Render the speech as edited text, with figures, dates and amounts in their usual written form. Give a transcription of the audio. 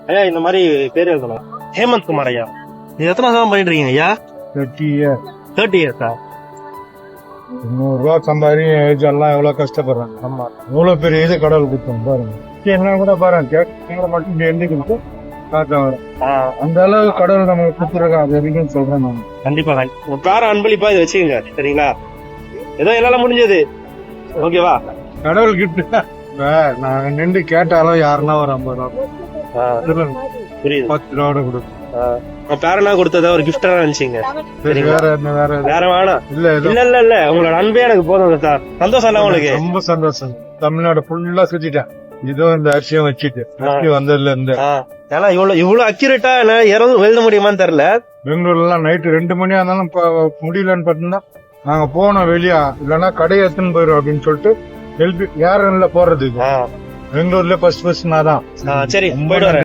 ஐயா இந்த மாதிரி பேர் எழுதணும். ஹேமந்த் குமார் ஐயா. இது எத்தனை வருஷம் பண்ணிட்டு இருக்கீங்க ஐயா? 30 years. 30 இயர்ஸா? 100 ரூபா சம்பாதி ஏஜ் எல்லாம் எவ்வளவு கஷ்டப்படுறாங்க. ஆமா. எவ்வளவு பெரிய இது கடவுள் கொடுத்தோம் பாருங்க. என்ன கூட பாருங்க கேட்க மட்டும் எழுதிக்கிட்டு காத்த வரும். அந்த அளவு கடவுள் நம்ம கொடுத்துருக்கோம். அது வரைக்கும் சொல்றேன் நான். கண்டிப்பா உங்க பேர அன்பளிப்பா இதை வச்சுக்கோங்க சரிங்களா? ஏதோ என்னால முடிஞ்சது. ஓகேவா? கடவுள் கிட்ட நாங்க நின்று கேட்டாலும் யாருன்னா ஒரு 50 ரூபா புரியுது. 10 ரூபா கொடுக்கும். பேரனா கொடுத்ததா ஒரு கிஃப்டா நினைச்சீங்க. வேற என்ன வேற வேணாம். இல்ல இல்ல உங்களோட அன்பே எனக்கு போதும் சார். சந்தோஷம் இல்ல உங்களுக்கு? ரொம்ப சந்தோஷம். தமிழ்நாடு ஃபுல்லா சுத்திட்டேன். இதோ இந்த அரிசியம் வச்சுட்டு வந்ததுல இருந்து. ஏன்னா இவ்வளவு அக்யூரேட்டா எழுத முடியுமான்னு தெரியல. பெங்களூர்ல எல்லாம் நைட்டு 2 மணியா இருந்தாலும் முடியலன்னு பாத்தீங்கன்னா நாங்க போனோம் வெளியா, இல்லன்னா கடை எடுத்துன்னு போயிடும் அப்படின்னு சொல்லிட்டு யாரும் இல்ல போறது. பெங்களூர்ல ஃபர்ஸ்ட் நான் தான். சரி போயிட்டு வரேன்.